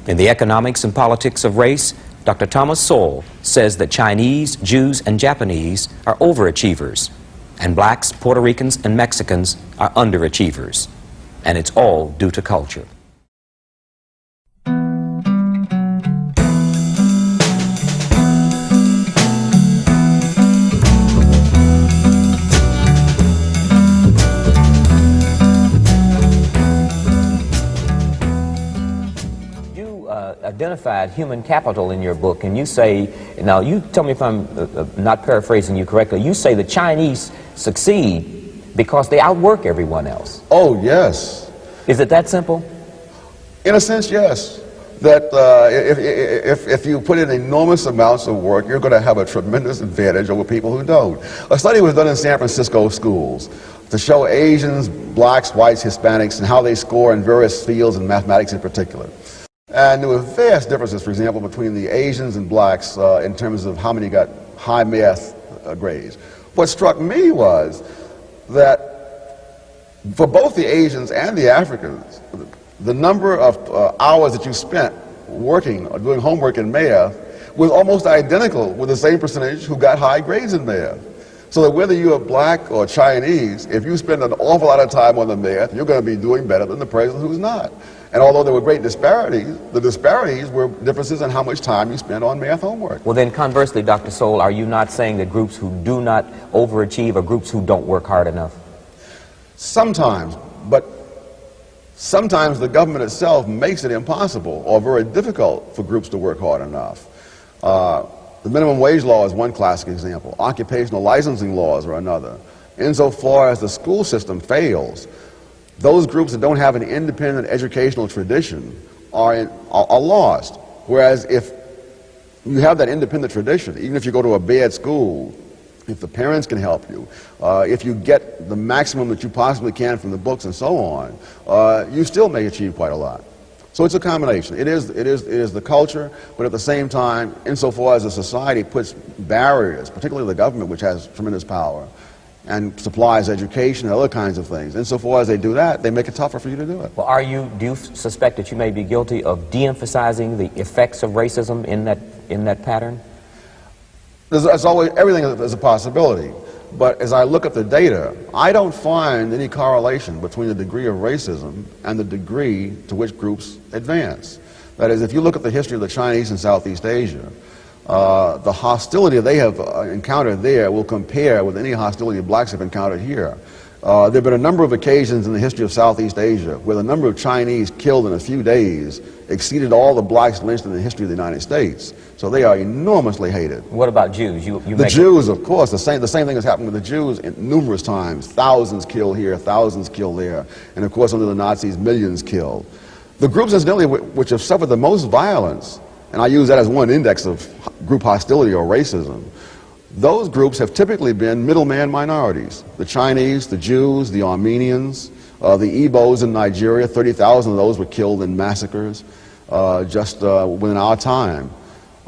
In The Economics and Politics of Race, Dr. Thomas Sowell says that Chinese, Jews, and Japanese are overachievers, and blacks, Puerto Ricans, and Mexicans are underachievers. And it's all due to culture. Identified human capital in your book, and you say, now you tell me if I'm not paraphrasing you correctly, you say the Chinese succeed because they outwork everyone else. Oh, yes. Is it that simple? In a sense, yes. That if you put in enormous amounts of work, you're going to have a tremendous advantage over people who don't. A study was done in San Francisco schools to show Asians, blacks, whites, Hispanics, and how they score in various fields, and mathematics in particular. And there were vast differences, for example, between the Asians and blacks in terms of how many got high math grades. What struck me was that for both the Asians and the Africans, the number of hours that you spent working or doing homework in math was almost identical with the same percentage who got high grades in math. So that whether you're black or Chinese, if you spend an awful lot of time on the math, you're going to be doing better than the person who's not. And although there were great disparities, the disparities were differences in how much time you spent on math homework. Well, then conversely, Dr. Sowell, are you not saying that groups who do not overachieve are groups who don't work hard enough? Sometimes, but sometimes the government itself makes it impossible or very difficult for groups to work hard enough. The minimum wage law is one classic example. Occupational licensing laws are another. Insofar as the school system fails, those groups that don't have an independent educational tradition are lost. Whereas if you have that independent tradition, even if you go to a bad school, if the parents can help you, if you get the maximum that you possibly can from the books and so on, you still may achieve quite a lot. So it's a combination. It is the culture, but at the same time, insofar as the society puts barriers, particularly the government, which has tremendous power, and supplies education and other kinds of things. Insofar as they do that, they make it tougher for you to do it. Well, do you suspect that you may be guilty of de-emphasizing the effects of racism in that pattern? There's always, everything is a possibility. But as I look at the data, I don't find any correlation between the degree of racism and the degree to which groups advance. That is, if you look at the history of the Chinese in Southeast Asia, the hostility they have encountered there will compare with any hostility blacks have encountered here. There have been a number of occasions in the history of Southeast Asia where the number of Chinese killed in a few days exceeded all the blacks lynched in the history of the United States. So they are enormously hated. What about Jews? The Jews, of course, the same thing has happened with the Jews numerous times. Thousands killed here, thousands killed there, and of course under the Nazis, millions killed. The groups, incidentally, which have suffered the most violence, and I use that as one index of group hostility or racism, those groups have typically been middleman minorities. The Chinese, the Jews, the Armenians, the Igbos in Nigeria, 30,000 of those were killed in massacres just within our time.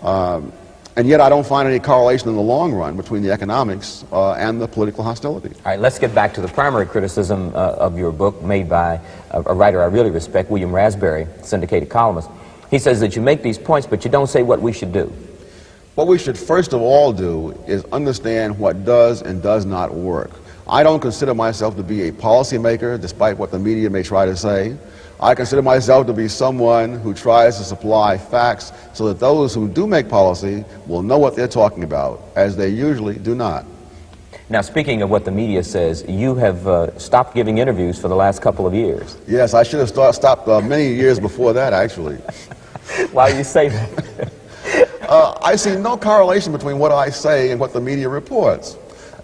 And yet I don't find any correlation in the long run between the economics and the political hostility. All right, let's get back to the primary criticism of your book made by a writer I really respect, William Raspberry, syndicated columnist. He says that you make these points, but you don't say what we should do. What we should first of all do is understand what does and does not work. I don't consider myself to be a policymaker, despite what the media may try to say. I consider myself to be someone who tries to supply facts so that those who do make policy will know what they're talking about, as they usually do not. Now, speaking of what the media says, you have stopped giving interviews for the last couple of years. Yes, I should have stopped many years before that, actually. Why do you say that? I see no correlation between what I say and what the media reports.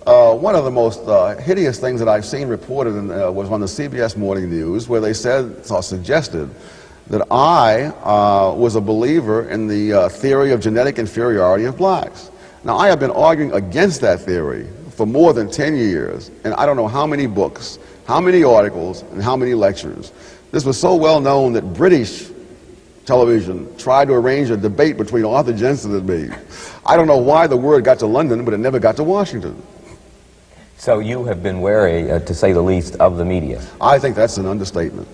One of the most hideous things that I've seen reported was on the CBS Morning News, where they said or suggested that I was a believer in the theory of genetic inferiority of blacks. Now, I have been arguing against that theory for more than 10 years, and I don't know how many books, how many articles, and how many lectures. This was so well known that British television tried to arrange a debate between Arthur Jensen and me. I don't know why the word got to London, but it never got to Washington. So you have been wary, to say the least, of the media. I think that's an understatement.